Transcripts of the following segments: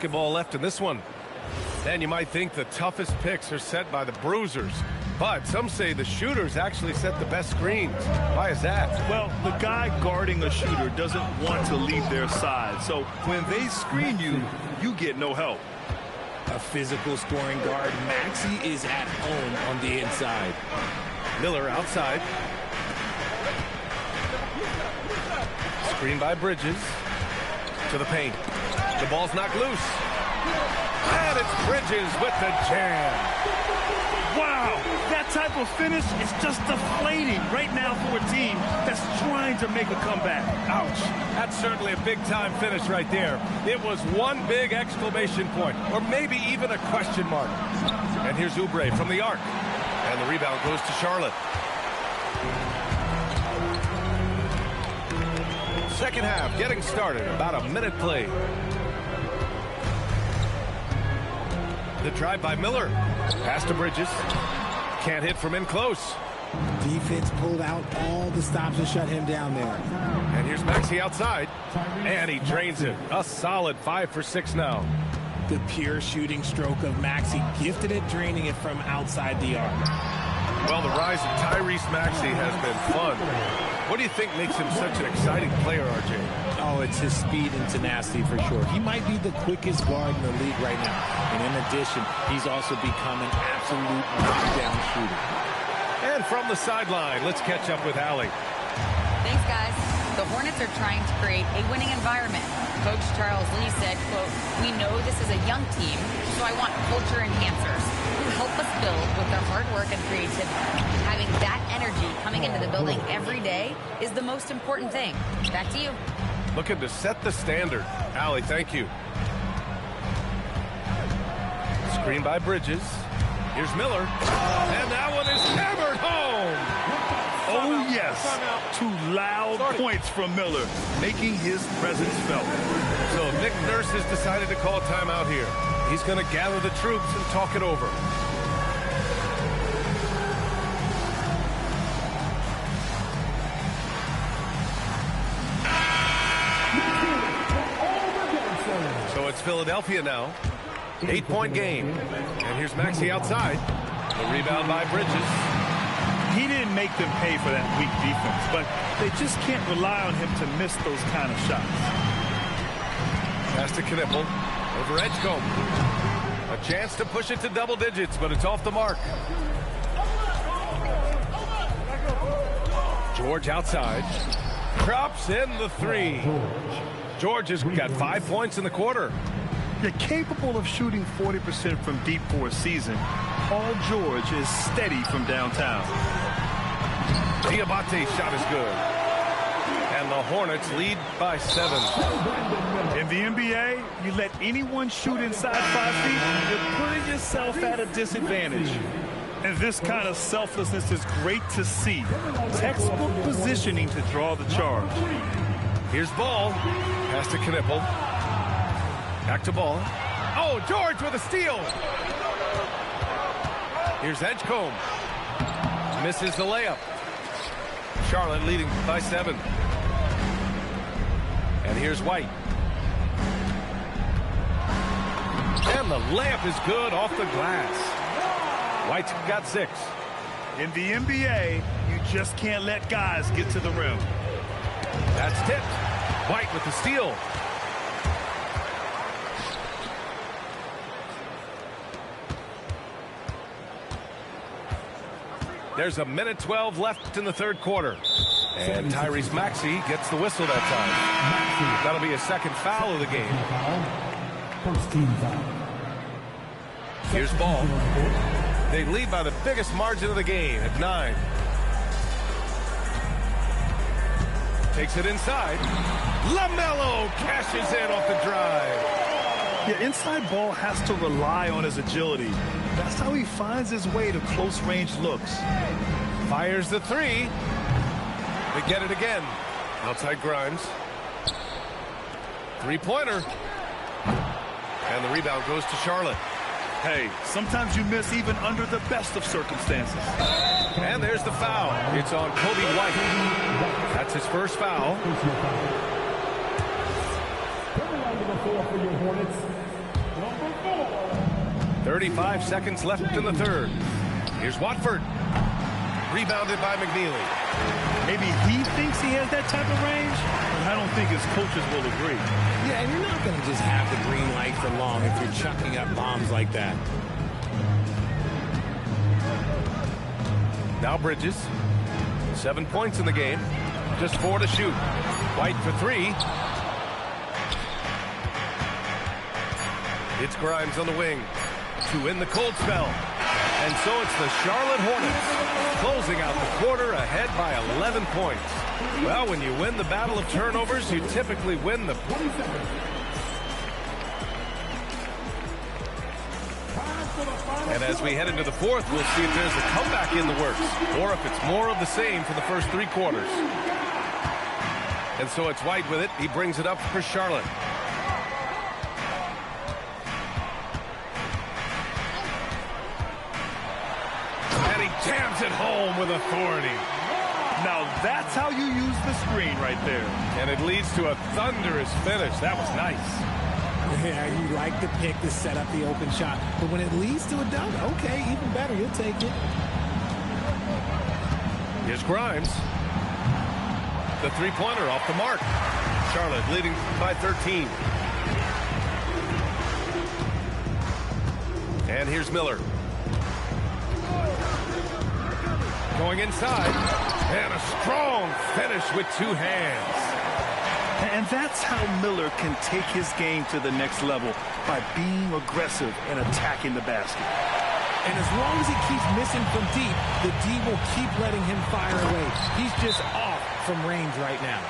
basketball left in this one. And you might think the toughest picks are set by the bruisers, but some say the shooters actually set the best screens. Why is that? Well, the guy guarding a shooter doesn't want to leave their side, so when they screen you, you get no help. A physical scoring guard, Maxey is at home on the inside. Miller outside. Screen by Bridges. To the paint. The ball's knocked loose. And it's Bridges with the jam. Wow, that type of finish is just deflating right now for a team that's trying to make a comeback. Ouch. That's certainly a big-time finish right there. It was one big exclamation point, or maybe even a question mark. And here's Oubre from the arc. And the rebound goes to Charlotte. Second half getting started. About a minute played. The drive by Miller. Pass to Bridges. Can't hit from in close. Defense pulled out all the stops to shut him down there. And here's Maxey outside. And he drains it. A solid 5 for 6 now. The pure shooting stroke of Maxey, gifted at draining it from outside the arc. Well, the rise of Tyrese Maxey has been fun. What do you think makes him such an exciting player, RJ? Oh, it's his speed and tenacity for sure. He might be the quickest guard in the league right now. And in addition, he's also become an absolute knockdown shooter. And from the sideline, let's catch up with Allie. Thanks, guys. The Hornets are trying to create a winning environment. Coach Charles Lee said, quote, "We know this is a young team, so I want culture enhancers who help us build with their hard work and creativity. Having that energy coming into the building every day is the most important thing." Back to you. Looking to set the standard. Allie, thank you. Screen by Bridges. Here's Miller. And that one is hammered home. Oh, yes. 2 loud points from Miller, making his presence felt. So Nick Nurse has decided to call timeout here. He's going to gather the troops and talk it over. So it's Philadelphia now. 8-point game. And here's Maxey outside. The rebound by Bridges. He didn't make them pay for that weak defense, but they just can't rely on him to miss those kind of shots. Pass to Knipple. Over Edgecombe. A chance to push it to double digits, but it's off the mark. George outside. Drops in the 3. George has got 5 points in the quarter. You're capable of shooting 40% from deep for a season. Paul George is steady from downtown. Diabate's shot is good. And the Hornets lead by 7. In the NBA, you let anyone shoot inside 5 feet, you're putting yourself at a disadvantage. And this kind of selflessness is great to see. Textbook positioning to draw the charge. Here's Ball. Pass to Knipple. Back to Ball. Oh, George with a steal. Here's Edgecombe. Misses the layup. Charlotte leading by 7. And here's White. And the layup is good off the glass. White's got 6. In the NBA, you just can't let guys get to the rim. That's tipped. White with the steal. There's a minute 12 left in the third quarter. And Tyrese Maxey gets the whistle that time. That'll be a second foul of the game. First team foul. Here's Ball. They lead by the biggest margin of the game at 9. Takes it inside. LaMelo cashes in off the drive. Yeah, inside Ball has to rely on his agility. That's how he finds his way to close-range looks. Fires the 3. They get it again. Outside Grimes. 3-pointer. And the rebound goes to Charlotte. Hey, sometimes you miss even under the best of circumstances. And there's the foul. It's on Kobe White. That's his first foul. For your Hornets, 35 seconds left in the third. Here's Watford. Rebounded by McNeely. Maybe he thinks he has that type of range, but I don't think his coaches will agree. Yeah, and you're not going to just have the green light for long if you're chucking up bombs like that. Now Bridges. 7 points in the game. Just 4 to shoot. White for 3. It's Grimes on the wing to win the cold spell. And so it's the Charlotte Hornets closing out the quarter ahead by 11 points. Well, when you win the battle of turnovers, you typically win the... And as we head into the fourth, we'll see if there's a comeback in the works or if it's more of the same for the first 3 quarters. And so it's White with it. He brings it up for Charlotte. And he jams it home with authority. Now that's how you use the screen right there. And it leads to a thunderous finish. That was nice. Yeah, you like the pick to set up the open shot. But when it leads to a dunk, okay, even better. You'll take it. Here's Grimes. The three-pointer off the mark. Charlotte leading by 13. And here's Miller. Going inside. And a strong finish with 2 hands. And that's how Miller can take his game to the next level, by being aggressive and attacking the basket. And as long as he keeps missing from deep, the D will keep letting him fire away. He's just off from range right now.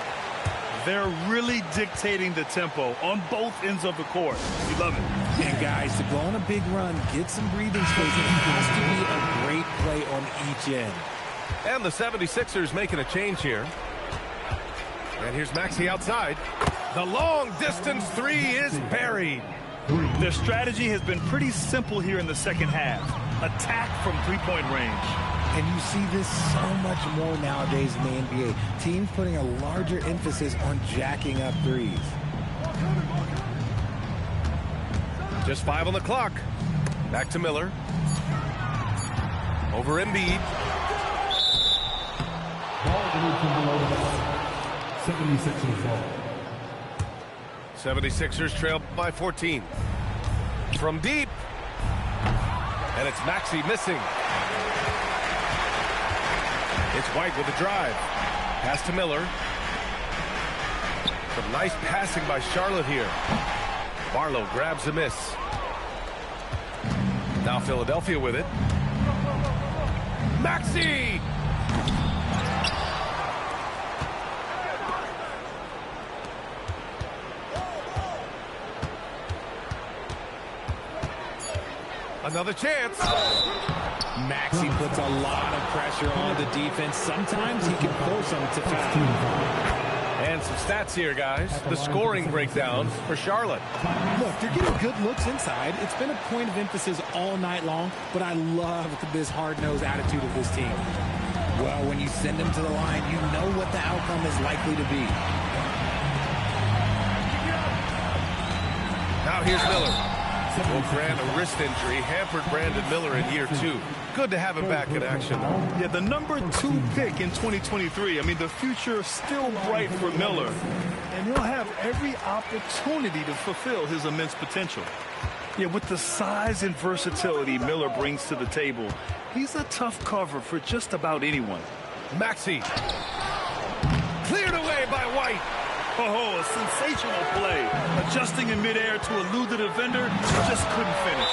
They're really dictating the tempo on both ends of the court. You love it. And guys, to go on a big run, get some breathing space, it has to be a great play on each end. And the 76ers making a change here. And here's Maxey outside. The long-distance 3 is buried. Their strategy has been pretty simple here in the second half. Attack from three-point range. And you see this so much more nowadays in the NBA. Teams putting a larger emphasis on jacking up threes. Just 5 on the clock. Back to Miller. Over Embiid. 76ers ball. 76ers trail by 14. From deep. And it's Maxey missing. It's White with the drive. Pass to Miller. Some nice passing by Charlotte here. Barlow grabs a miss. Now Philadelphia with it. Maxey! Another chance. Maxey puts a lot of pressure on the defense. Sometimes he can force them to foul. And some stats here, guys. The scoring breakdown for Charlotte. Look, they're getting good looks inside. It's been a point of emphasis all night long, but I love this hard-nosed attitude of this team. Well, when you send them to the line, you know what the outcome is likely to be. Now here's Miller. Well, Grant, a wrist injury hampered Brandon Miller in year 2. Good to have him back in action. Yeah, the number 2 pick in 2023. I mean, the future is still bright for Miller. And he'll have every opportunity to fulfill his immense potential. Yeah, with the size and versatility Miller brings to the table, he's a tough cover for just about anyone. Maxey. Cleared away by White. Oh, a sensational play. Adjusting in midair to elude the defender, just couldn't finish.